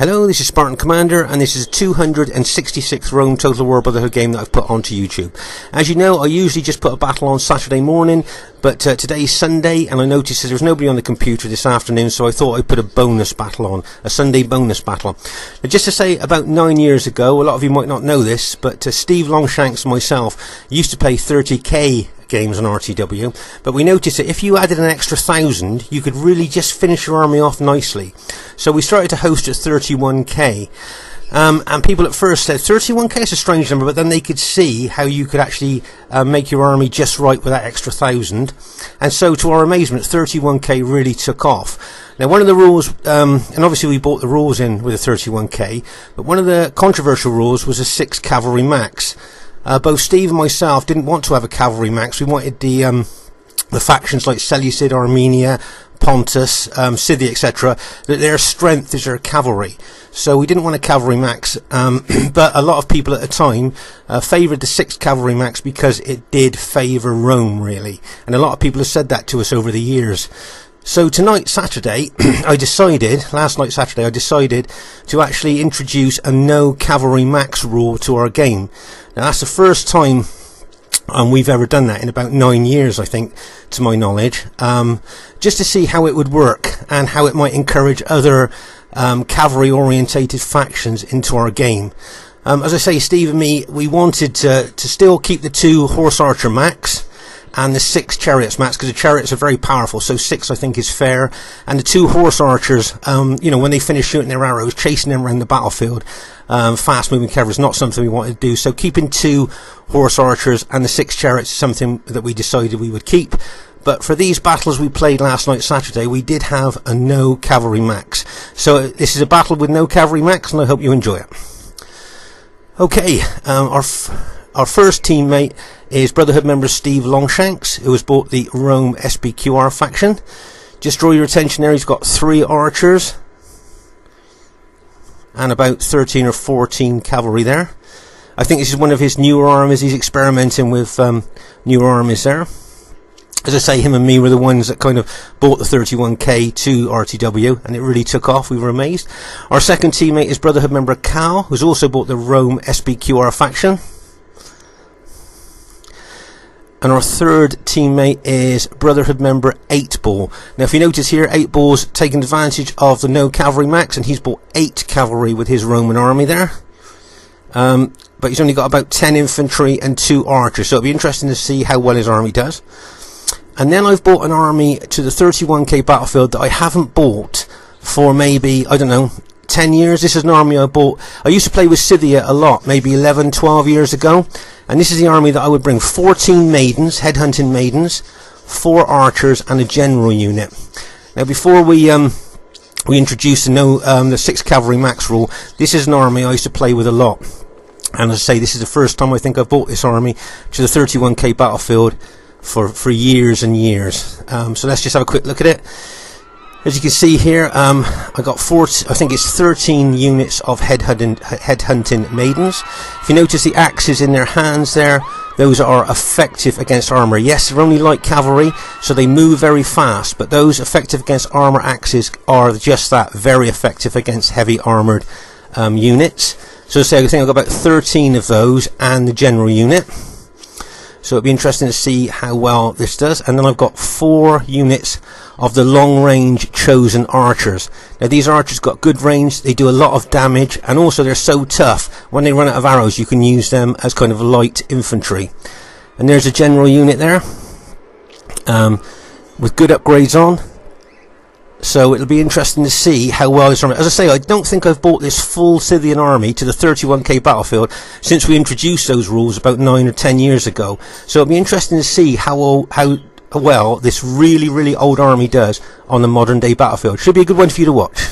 Hello, this is Spartan Commander, and this is a 266th Rome Total War Brotherhood game that I've put onto YouTube. As you know, I usually just put a battle on Saturday morning, but today's Sunday, and I noticed that there was nobody on the computer this afternoon, so I thought I'd put a bonus battle on, a Sunday bonus battle. Now, just to say, about 9 years ago, a lot of you might not know this, but Steve Longshanks and myself used to play 30k games on RTW, but we noticed that if you added an extra 1,000, you could really just finish your army off nicely. So we started to host at 31k, and people at first said 31k is a strange number, but then they could see how you could actually make your army just right with that extra 1,000, and so to our amazement 31k really took off. Now, one of the rules, and obviously we bought the rules in with a 31k, but one of the controversial rules was a 6 cavalry max. Both Steve and myself didn't want to have a cavalry max. We wanted the factions like Seleucid, Armenia, Pontus, Scythia, etc., that their strength is their cavalry. So we didn't want a cavalry max, but a lot of people at the time favoured the 6 cavalry max because it did favour Rome, really. And a lot of people have said that to us over the years. So tonight, Saturday, last night Saturday, I decided to actually introduce a no cavalry max rule to our game. Now, that's the first time we've ever done that in about 9 years, I think, to my knowledge, just to see how it would work and how it might encourage other cavalry orientated factions into our game. As I say, Steve and me, we wanted to still keep the 2 horse archer max and the 6 chariots max, because the chariots are very powerful, so 6 I think is fair, and the 2 horse archers, you know, when they finish shooting their arrows, chasing them around the battlefield, fast moving cavalry is not something we wanted to do, so keeping 2 horse archers and the 6 chariots is something that we decided we would keep. But for these battles we played last night Saturday, we did have a no cavalry max, so this is a battle with no cavalry max, and I hope you enjoy it. Okay, our first teammate is Brotherhood member Steve Longshanks, who has bought the Rome SBQR faction. Just draw your attention there, he's got 3 archers and about 13 or 14 cavalry there. I think this is one of his newer armies. He's experimenting with newer armies there. As I say, him and me were the ones that kind of bought the 31k to RTW, and it really took off. We were amazed. Our second teammate is Brotherhood member Cal, who's also bought the Rome SBQR faction. And our third teammate is Brotherhood member 8-Ball. Now, if you notice here, 8-Ball's taken advantage of the no cavalry max, and he's bought 8 cavalry with his Roman army there. But he's only got about 10 infantry and 2 archers, so it'll be interesting to see how well his army does. And then I've bought an army to the 31k battlefield that I haven't bought for maybe, I don't know, 10 years. This is an army I bought. I used to play with Scythia a lot, maybe 11, 12 years ago. And this is the army that I would bring: 14 maidens, headhunting maidens, 4 archers, and a general unit. Now, before we introduce the 6 cavalry max rule, this is an army I used to play with a lot. And as I say, this is the first time I think I've bought this army to the 31k battlefield for years and years. So let's just have a quick look at it. As you can see here, I got 13 units of headhunting maidens. If you notice the axes in their hands there, those are effective against armor. Yes, they're only light cavalry, so they move very fast, but those effective against armor axes are just that, very effective against heavy armored units. So I think I've got about 13 of those and the general unit. So it'll be interesting to see how well this does. And then I've got 4 units of the long-range chosen archers. Now, these archers got good range, they do a lot of damage, and also they're so tough, when they run out of arrows you can use them as kind of light infantry. And there's a general unit there, with good upgrades on. So it'll be interesting to see how well this army. As I say, I don't think I've bought this full Scythian army to the 31k battlefield since we introduced those rules about 9 or 10 years ago. So it'll be interesting to see how well this really old army does on the modern day battlefield. Should be a good one for you to watch.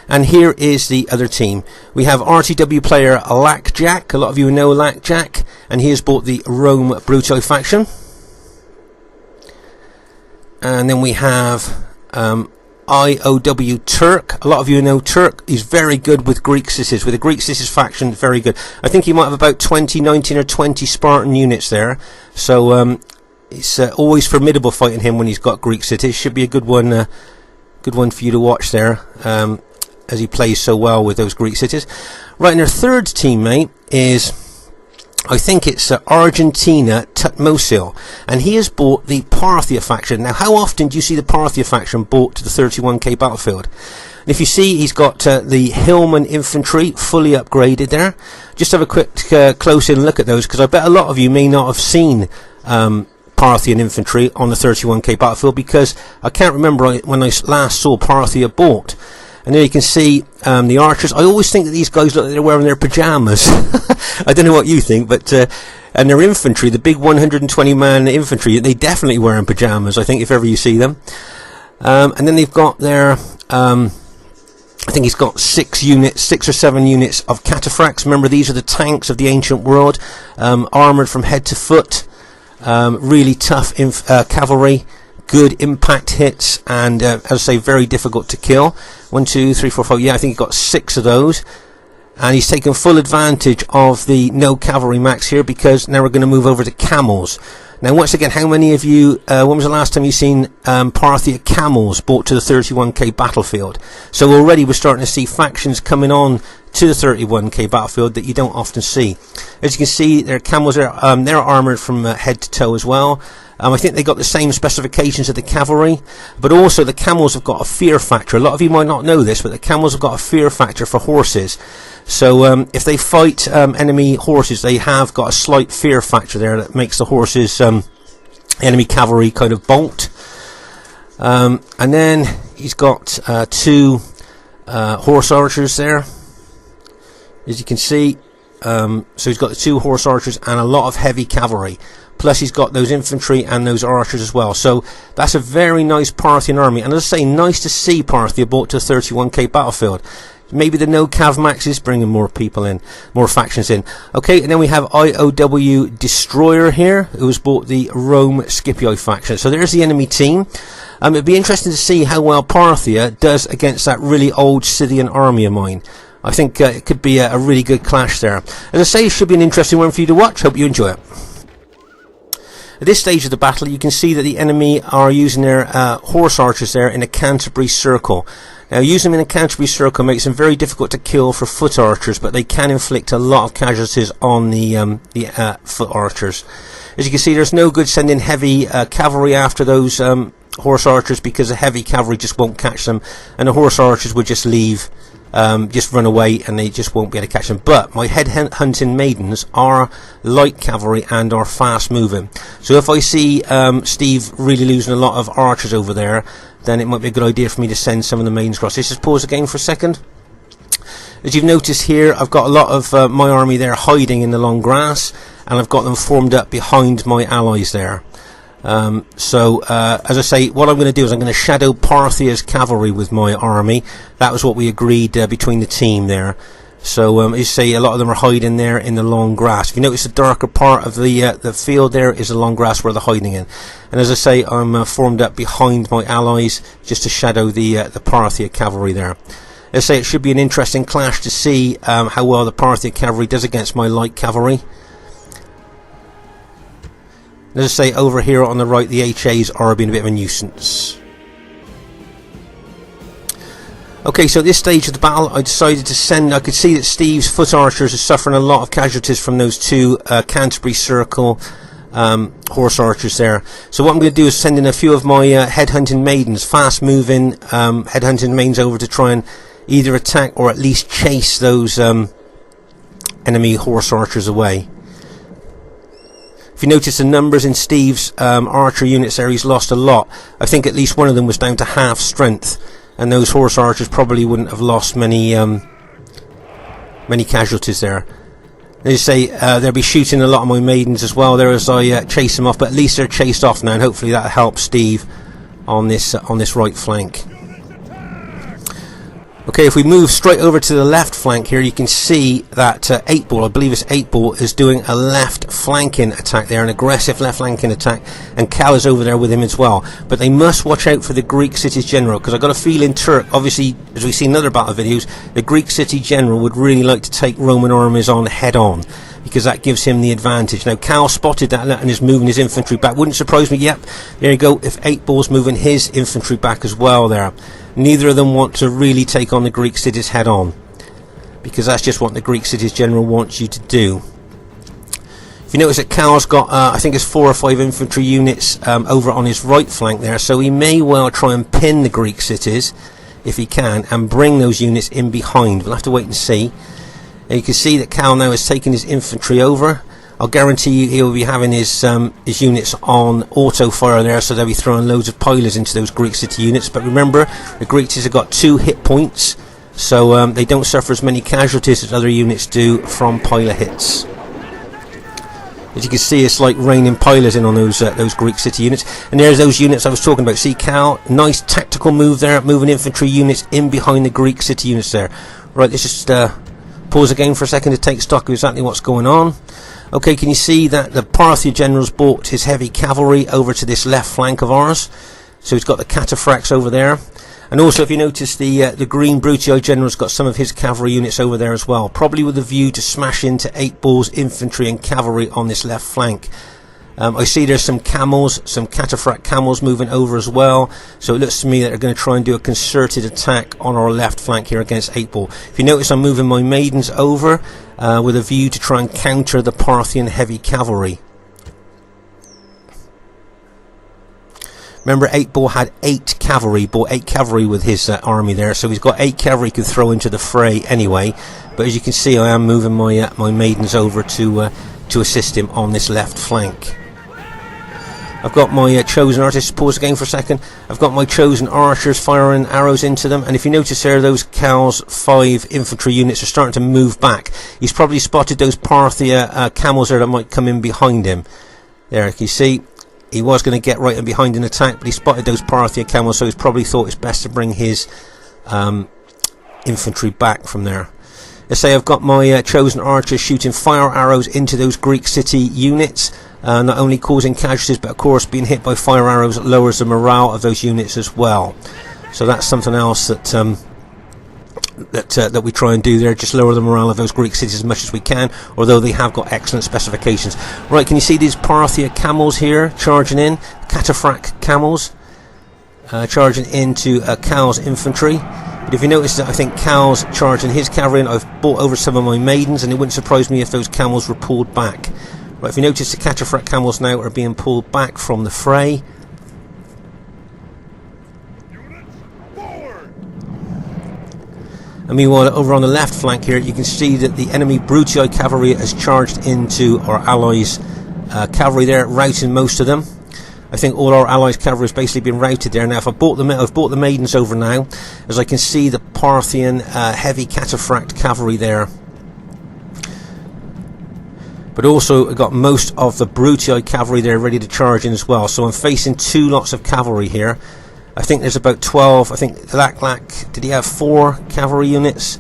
And here is the other team. We have RTW player Lackjack. A lot of you know Lackjack, and he has bought the Rome Bruto faction. And then we have IOW Turk. A lot of you know Turk. He's very good with Greek Sisses. With the Greek Sisses faction, very good. I think he might have about 19 or 20 Spartan units there. So it's always formidable fighting him when he's got Greek Sisses. Should be a good one for you to watch there. as he plays so well with those Greek cities. Right, and their third teammate is, I think it's Argentina Tutmosil, and he has bought the Parthia faction. Now, how often do you see the Parthia faction bought to the 31k battlefield? And if you see, he's got the Hillman infantry fully upgraded there. Just have a quick close-in look at those, because I bet a lot of you may not have seen Parthian infantry on the 31k battlefield, because I can't remember when I last saw Parthia bought. And there you can see the archers. I always think that these guys look like they're wearing their pajamas. I don't know what you think, but and their infantry, the big 120-man infantry, they definitely wearing pajamas, I think, if ever you see them. And then they've got their, I think he's got 6 or 7 units of cataphracts. Remember, these are the tanks of the ancient world, armoured from head to foot, really tough cavalry. Good impact hits, and as I say, very difficult to kill. 1, 2, 3, 4, 5. Yeah, I think he got 6 of those, and he's taken full advantage of the No Cavalry Max here, because now we're going to move over to camels. Now, once again, how many of you? When was the last time you seen Parthia camels brought to the 31k battlefield? So already we're starting to see factions coming on to the 31k battlefield that you don't often see. As you can see, their camels are they're armoured from head to toe as well. I think they got the same specifications of the cavalry, but also the camels have got a fear factor. A lot of you might not know this, but the camels have got a fear factor for horses. So if they fight enemy horses, they have got a slight fear factor there that makes the horses, enemy cavalry, kind of bolt. And then he's got 2 horse archers there, as you can see. So he's got the 2 horse archers and a lot of heavy cavalry. Plus he's got those infantry and those archers as well. So that's a very nice Parthian army. And as I say, nice to see Parthia brought to a 31k battlefield. Maybe the No Cav Max is bringing more people in, more factions in. Okay, and then we have IOW Destroyer here, who has bought the Rome Scipio faction. So there's the enemy team. It'd be interesting to see how well Parthia does against that really old Scythian army of mine. I think it could be a really good clash there. As I say, it should be an interesting one for you to watch. Hope you enjoy it. At this stage of the battle, you can see that the enemy are using their horse archers there in a Canterbury circle. Now, using them in a Canterbury circle makes them very difficult to kill for foot archers, but they can inflict a lot of casualties on the foot archers. As you can see, there's no good sending heavy cavalry after those horse archers, because the heavy cavalry just won't catch them, and the horse archers would just leave. Just run away, and they just won't be able to catch them. But my head hunting maidens are light cavalry and are fast moving. So if I see Steve really losing a lot of archers over there, then it might be a good idea for me to send some of the maidens across. Let's just pause the game for a second. As you've noticed here, I've got a lot of my army there hiding in the long grass, and I've got them formed up behind my allies there. As I say, what I'm going to do is I'm going to shadow Parthia's cavalry with my army. That was what we agreed between the team there. So as you say, a lot of them are hiding there in the long grass. If you notice, the darker part of the field there is the long grass where they're hiding in. And as I say, I'm formed up behind my allies just to shadow the Parthia cavalry there. As I say, it should be an interesting clash to see how well the Parthia cavalry does against my light cavalry. As I say, over here on the right, the HAs are being a bit of a nuisance. Okay, so at this stage of the battle, I decided to send. I could see that Steve's foot archers are suffering a lot of casualties from those 2 Canterbury Circle horse archers there. So what I'm going to do is send in a few of my headhunting maidens, fast-moving headhunting maidens, over to try and either attack or at least chase those enemy horse archers away. If you notice the numbers in Steve's archer units there, he's lost a lot. I think at least one of them was down to half strength, and those horse archers probably wouldn't have lost many casualties there. As you say, they'll be shooting a lot of my maidens as well there as I chase them off, but at least they're chased off now, and hopefully that helps Steve on this right flank. Okay, if we move straight over to the left flank here, you can see that 8 Ball, I believe it's 8 Ball, is doing a left flanking attack there, an aggressive left flanking attack, and Cal is over there with him as well. But they must watch out for the Greek city's general, because I've got a feeling Turk, obviously, as we've seen in other battle videos, the Greek city general would really like to take Roman armies on head on, because that gives him the advantage. Now, Cal spotted that and is moving his infantry back. Wouldn't surprise me. Yep, there you go. If 8 Ball's moving his infantry back as well there. neither of them want to really take on the Greek cities head on, because that's just what the Greek cities general wants you to do. If you notice that Cal's got, I think it's 4 or 5 infantry units over on his right flank there, so he may well try and pin the Greek cities, if he can, and bring those units in behind. We'll have to wait and see. And you can see that Cal now has taken his infantry over. I'll guarantee you he'll be having his units on auto fire there, so they'll be throwing loads of pilers into those Greek city units. But remember, the Greeks have got 2 hit points, so they don't suffer as many casualties as other units do from piler hits. As you can see, it's like raining pilers in on those Greek city units. And there's those units I was talking about. See, Cal, nice tactical move there, moving infantry units in behind the Greek city units there. Right, let's just pause again for a second to take stock of exactly what's going on. Okay, can you see that the Parthia general's brought his heavy cavalry over to this left flank of ours? So he's got the cataphracts over there. And also, if you notice, the green Brutii general's got some of his cavalry units over there as well, probably with a view to smash into 8 Ball's infantry and cavalry on this left flank. I see there's some camels, some cataphract camels moving over as well, so it looks to me that they're going to try and do a concerted attack on our left flank here against 8 Ball. If you notice, I'm moving my maidens over with a view to try and counter the Parthian heavy cavalry. Remember, 8 Ball had 8 cavalry, brought 8 cavalry with his army there, so he's got 8 cavalry he could throw into the fray anyway. But as you can see, I am moving my my maidens over to assist him on this left flank. I've got my chosen archers, pause again for a second, I've got my chosen archers firing arrows into them, and if you notice there, those Cal's 5 infantry units are starting to move back. He's probably spotted those Parthia camels there that might come in behind him. There, you see, he was going to get right in behind an attack, but he spotted those Parthia camels, so he's probably thought it's best to bring his infantry back from there. Let's say I've got my chosen archers shooting fire arrows into those Greek city units, not only causing casualties, but of course being hit by fire arrows lowers the morale of those units as well. So that's something else that that we try and do there, just lower the morale of those Greek cities as much as we can, although they have got excellent specifications. Right, can you see these Parthia camels here charging in, cataphract camels charging into Cal's infantry? But if you notice that I think Cal's charging his cavalry, and I've brought over some of my maidens, and it wouldn't surprise me if those camels were pulled back. Right, if you notice, the cataphract camels now are being pulled back from the fray. And meanwhile, over on the left flank here, you can see that the enemy Brutii cavalry has charged into our allies' cavalry there, routing most of them. I think all our allies' cavalry has basically been routed there. Now, if I've brought the maidens over now, as I can see the Parthian heavy cataphract cavalry there. But also I've got most of the Brutii cavalry there ready to charge in as well. So I'm facing 2 lots of cavalry here. I think there's about 12. I think Lack, did he have 4 cavalry units?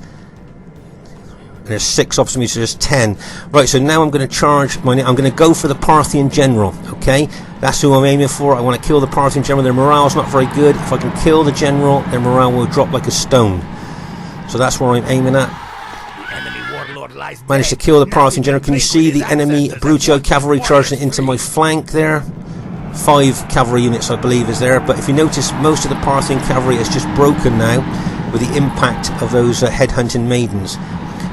There's 6 opposite me, so there's 10. Right, so now I'm going to charge I'm going to go for the Parthian general, okay? That's who I'm aiming for. I want to kill the Parthian general. Their morale's not very good. If I can kill the general, their morale will drop like a stone. So that's where I'm aiming at. Managed to kill the Parthian general. Can you see the enemy Brutii cavalry charging into my flank there? 5 cavalry units, I believe, is there. But if you notice, most of the Parthian cavalry is just broken now with the impact of those headhunting maidens.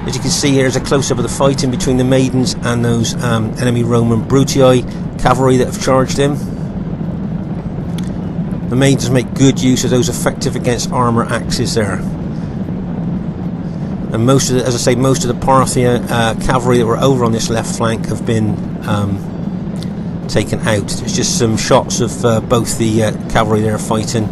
As you can see, here's a close-up of the fighting between the maidens and those enemy Roman Brutii cavalry that have charged in. The maidens make good use of those effective against armour axes there. And most of the, as I say, most of the Parthia cavalry that were over on this left flank have been taken out. There's just some shots of both the cavalry there fighting.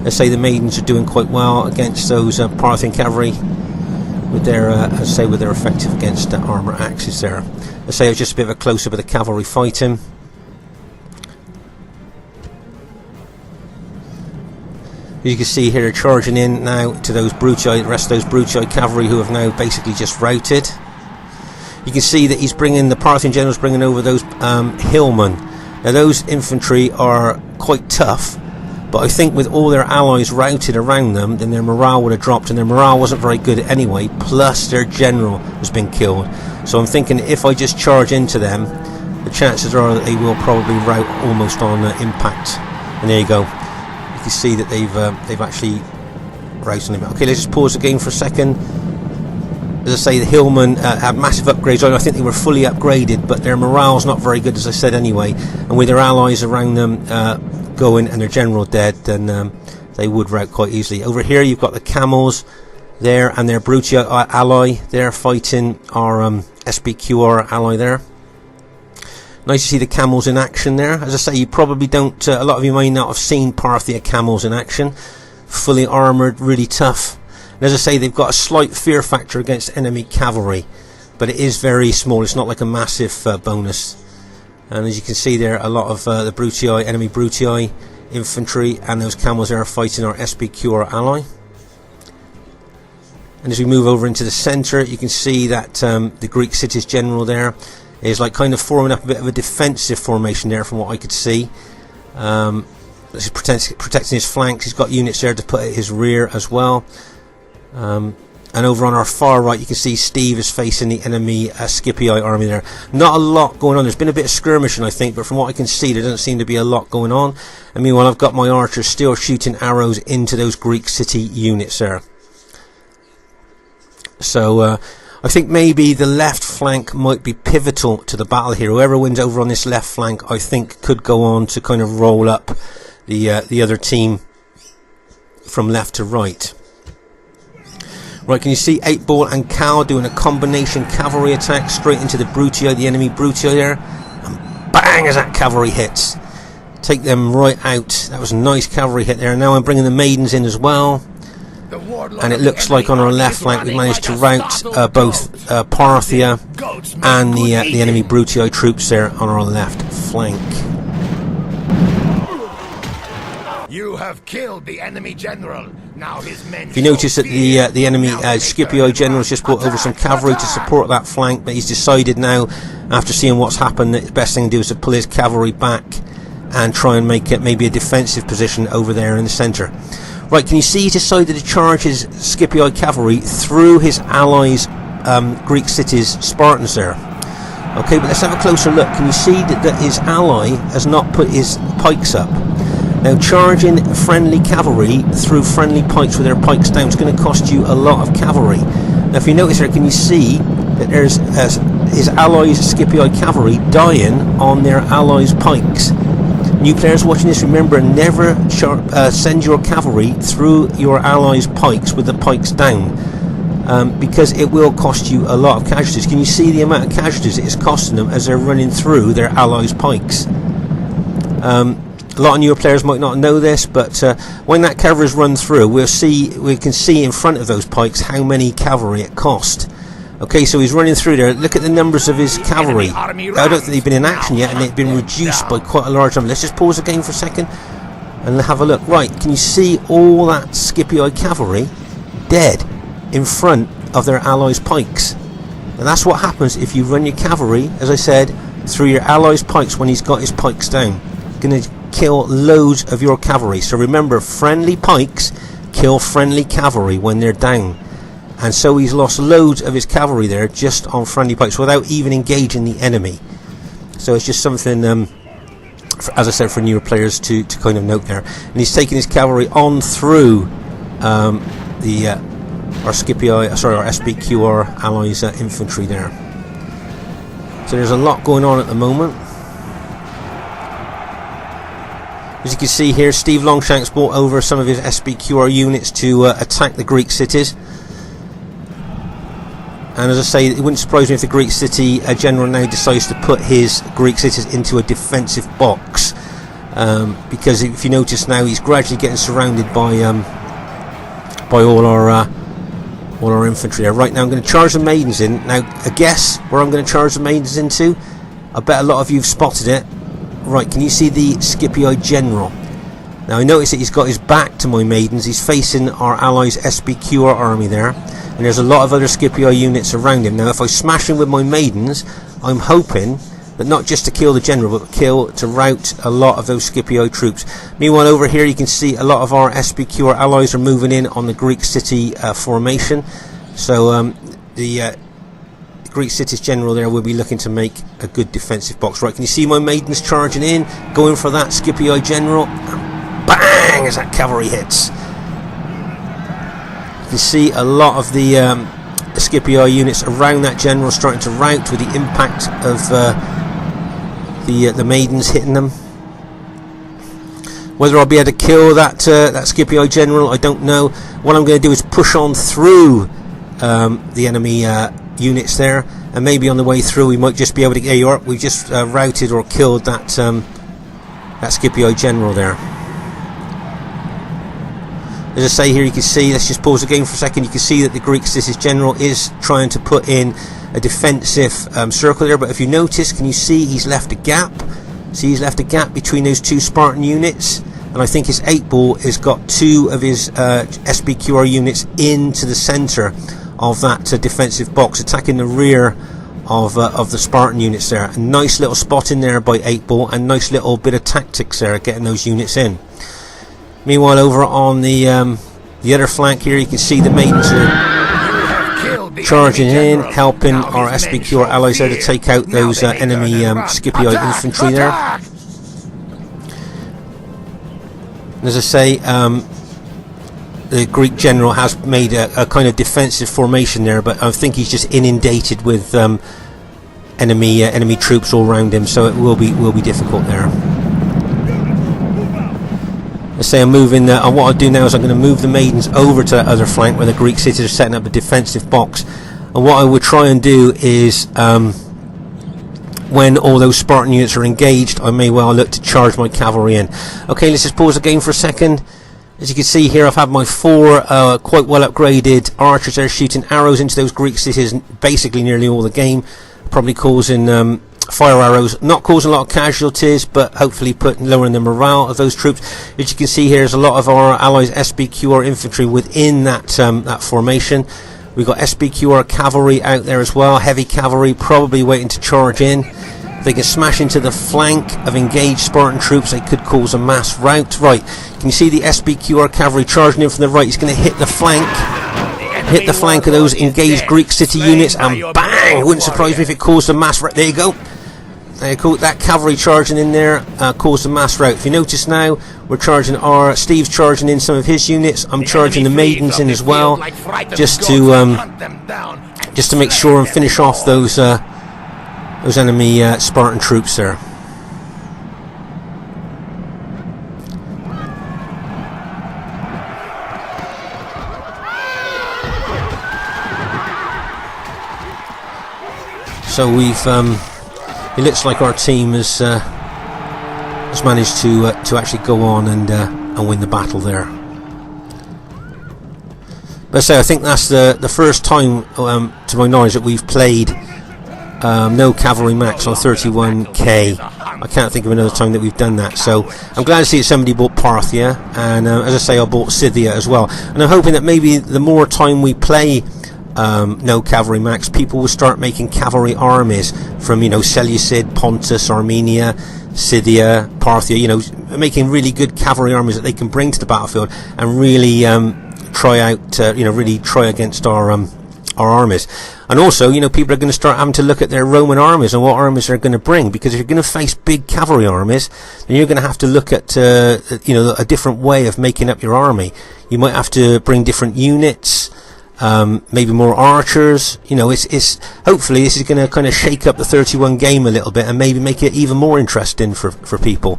Let's say the maidens are doing quite well against those Parthian cavalry with their, with their effective against armour axes there. Let's say it's just a bit of a close-up of the cavalry fighting. As you can see here, charging in now to those Brutii, the rest of those Brutii cavalry who have now basically just routed. You can see that he's bringing, the Parthian general's bringing over those hillmen. Now those infantry are quite tough, but I think with all their allies routed around them, then their morale would have dropped, and their morale wasn't very good anyway, plus their general has been killed. So I'm thinking if I just charge into them, the chances are that they will probably rout almost on impact. And there you go. You can see that they've actually routed him. Okay, let's just pause the game for a second. As I say, the Hillmen had massive upgrades. I think they were fully upgraded, but their morale's not very good, as I said anyway. And with their allies around them going and their general dead, then they would rout quite easily. Over here you've got the camels there and their Brutio ally. They're fighting our SBQR ally there. Nice to see the camels in action there. As I say, you probably don't, a lot of you may not have seen Parthia camels in action. Fully armoured, really tough. And as I say, they've got a slight fear factor against enemy cavalry, but it is very small. It's not like a massive bonus. And as you can see there, a lot of the Brutii, enemy Brutii infantry, and those camels there are fighting our SBQR ally. And as we move over into the centre, you can see that the Greek city's general there is like kind of forming up a bit of a defensive formation there, from what I could see. This is protecting his flanks. He's got units there to put at his rear as well. And over on our far right, you can see Steve is facing the enemy Scipii army there. Not a lot going on. There's been a bit of skirmishing, I think, but from what I can see, there doesn't seem to be a lot going on. I mean, while I've got my archers still shooting arrows into those Greek city units there. So I think maybe the left flank might be pivotal to the battle here. Whoever wins over on this left flank, I think, could go on to kind of roll up the other team from left to right. Right, can you see 8-Ball and Cal doing a combination cavalry attack straight into the Brutio, the enemy Brutio there, and bang as that cavalry hits. Take them right out. That was a nice cavalry hit there. Now I'm bringing the maidens in as well. And it looks like on our left flank we managed to rout both Parthia and the enemy Brutio troops there on our left flank. You have killed the enemy general. Now his men. If you notice that the enemy Scipii general has just brought over some cavalry to support that flank, but he's decided now, after seeing what's happened, that the best thing to do is to pull his cavalry back and try and make it maybe a defensive position over there in the centre. Right, can you see he decided to charge his Scipii cavalry through his allies' Greek cities, Spartans there. Okay, but let's have a closer look. Can you see that his ally has not put his pikes up? Now, charging friendly cavalry through friendly pikes with their pikes down is going to cost you a lot of cavalry. Now, if you notice there, can you see that there's his allies' Scipii cavalry dying on their allies' pikes? New players watching this, remember, never send your cavalry through your allies' pikes with the pikes down, because it will cost you a lot of casualties. Can you see the amount of casualties it is costing them as they're running through their allies' pikes? A lot of newer players might not know this, but when that cavalry's run through, we can see in front of those pikes how many cavalry it cost. Okay, so he's running through there. Look at the numbers of his cavalry. I don't think they've been in action yet, and they've been reduced by quite a large number. Let's just pause the game for a second and have a look. Right, can you see all that Scipii cavalry dead in front of their allies' pikes? And that's what happens if you run your cavalry, as I said, through your allies' pikes when he's got his pikes down. Going to kill loads of your cavalry. So remember, friendly pikes kill friendly cavalry when they're down. And so he's lost loads of his cavalry there just on friendly pikes without even engaging the enemy. So it's just something, as I said, for newer players to kind of note there. And he's taking his cavalry on through our SBQR allies infantry there. So there's a lot going on at the moment. As you can see here, Steve Longshank's brought over some of his SBQR units to attack the Greek cities. And as I say, it wouldn't surprise me if the Greek city general now decides to put his Greek cities into a defensive box. Because if you notice now, he's gradually getting surrounded by all our infantry. Right now I'm going to charge the maidens in. Now, a guess where I'm going to charge the maidens into? I bet a lot of you have spotted it. Right, can you see the Scipii general? Now I notice that he's got his back to my maidens. He's facing our allies' SBQR army there, and there's a lot of other Scipii units around him. Now if I smash him with my maidens, I'm hoping that not just to kill the general, but to rout a lot of those Scipii troops. Meanwhile, over here you can see a lot of our SBQR allies are moving in on the Greek city formation. So the Greek city's general there will be looking to make a good defensive box. Right, can you see my maidens charging in, going for that Scipio general? And bang, as that cavalry hits. You can see a lot of the Scipio units around that general starting to rout with the impact of the maidens hitting them. Whether I'll be able to kill that Scipio general, I don't know. What I'm going to do is push on through the enemy units there, and maybe on the way through we might just be able to. Yeah, you're up. We've just routed or killed that Scipio general there. As I say here, you can see. Let's just pause the game for a second. You can see that the Greek city's general is trying to put in a defensive circle there. But if you notice, can you see he's left a gap? See, he's left a gap between those two Spartan units, and I think his 8-ball has got 2 of his SBQR units into the centre of that defensive box, attacking the rear of the Spartan units there. A nice little spot in there by 8-ball, and nice little bit of tactics there, getting those units in. Meanwhile, over on the other flank here, you can see the maidens are charging in, helping our SBQR allies there to take out those enemy Scipio infantry there. And as I say, the Greek general has made a kind of defensive formation there, but I think he's just inundated with enemy troops all around him, so it will be difficult there. Let's say I'm moving, and what I'll do now is I'm going to move the maidens over to that other flank where the Greek cities are setting up a defensive box. And what I would try and do is, when all those Spartan units are engaged, I may well look to charge my cavalry in. Okay, let's just pause the game for a second. As you can see here, I've had my 4 quite well upgraded archers there shooting arrows into those Greek cities basically nearly all the game, probably causing fire arrows, not causing a lot of casualties, but hopefully lowering the morale of those troops. As you can see here, there's a lot of our allies SBQR infantry within that formation. We've got SBQR cavalry out there as well, heavy cavalry probably waiting to charge in. If they can smash into the flank of engaged Spartan troops, they could cause a mass rout. Right, can you see the SBQR cavalry charging in from the right? He's going to hit the flank of those engaged Greek city units, and bang! It wouldn't surprise me if it caused a mass rout. There you go. That cavalry charging in there caused a mass rout. If you notice now, we're charging Steve's charging in some of his units. I'm charging the maidens in as well, just to make sure and finish off those enemy Spartan troops there. So we've. It looks like our team has managed to actually go on and win the battle there. But I think that's the first time, to my knowledge, that we've played No Cavalry Max on 31k. I can't think of another time that we've done that. So I'm glad to see that somebody bought Parthia, and as I say, I bought Scythia as well. And I'm hoping that maybe the more time we play No Cavalry Max, people will start making cavalry armies from, Seleucid, Pontus, Armenia, Scythia, Parthia, making really good cavalry armies that they can bring to the battlefield and really try against our armies. And also, people are going to start having to look at their Roman armies and what armies they're going to bring, because if you're going to face big cavalry armies, then you're going to have to look at a different way of making up your army. You might have to bring different units, maybe more archers. It's hopefully this is going to kind of shake up the 31 game a little bit and maybe make it even more interesting for people.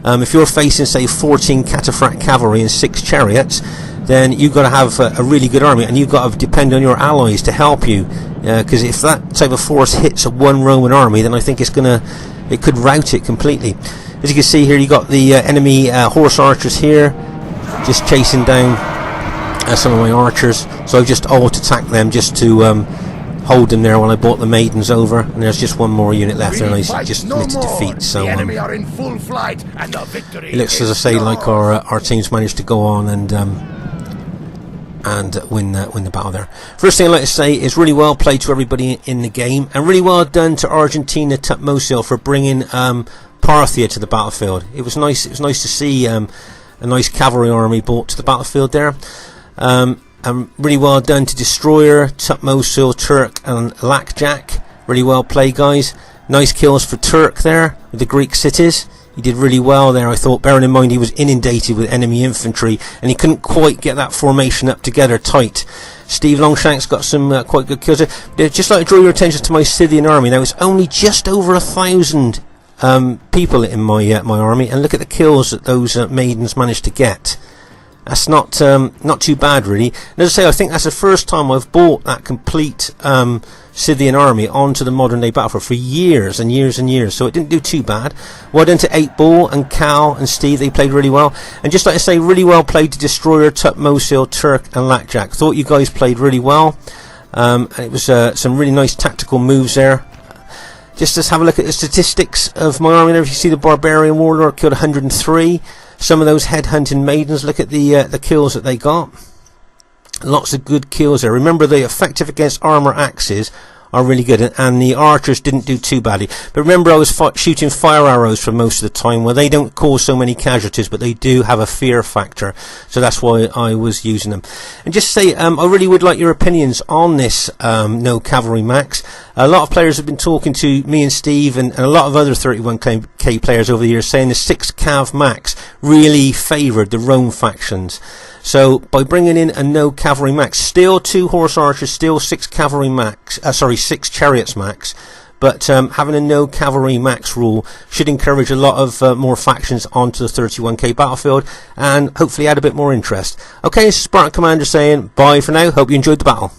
If you're facing, say, 14 cataphract cavalry and 6 chariots, then you've got to have a really good army, and you've got to depend on your allies to help you, because if that type of force hits a one Roman army, then I think it could rout it completely. As you can see here, you got the enemy horse archers here just chasing down some of my archers, so I've just auto-attacked them just to hold them there while I brought the maidens over, and there's just one more unit left there, and I just lit to defeat. So it looks, as I say, like our team's managed to go on and win the battle there. First thing I'd like to say is really well played to everybody in the game, and really well done to Argentina Tutmosil for bringing Parthia to the battlefield. It was nice to see a nice cavalry army brought to the battlefield there. Really well done to Destroyer, Tutmosil, Turk and Lakjak. Really well played, guys. Nice kills for Turk there with the Greek cities. He did really well there, I thought, bearing in mind he was inundated with enemy infantry and he couldn't quite get that formation up together tight. Steve Longshank's got some quite good kills there. Just like to draw your attention to my Scythian army. Now, it's only just over 1,000 people in my my army, and look at the kills that those maidens managed to get. That's not too bad, really. And as I say, I think that's the first time I've bought that complete Scythian army onto the modern day battlefield for years and years and years, so it didn't do too bad. Well done to 8-Ball and Cal and Steve, they played really well. And just like I say, really well played to Destroyer, Tutmosil, Turk and Lakjak. Thought you guys played really well. And it was some really nice tactical moves there. Just let's have a look at the statistics of my army there. If you see the Barbarian Warlord killed 103. Some of those headhunting maidens, look at the kills that they got. Lots of good kills there. Remember, the effective against armor axes are really good, and the archers didn't do too badly. But remember, I was shooting fire arrows for most of the time. Well, they don't cause so many casualties, but they do have a fear factor, so that's why I was using them. And just say, I really would like your opinions on this No Cavalry Max. A lot of players have been talking to me and Steve and a lot of other 31k players over the years, saying the 6 Cav Max really favoured the Rome factions. So by bringing in a No Cavalry Max, still 2 horse archers, still 6 cavalry max, 6 chariots max, but having a No Cavalry Max rule should encourage a lot of more factions onto the 31k battlefield and hopefully add a bit more interest. Okay, this is Spartan Commander saying bye for now. Hope you enjoyed the battle.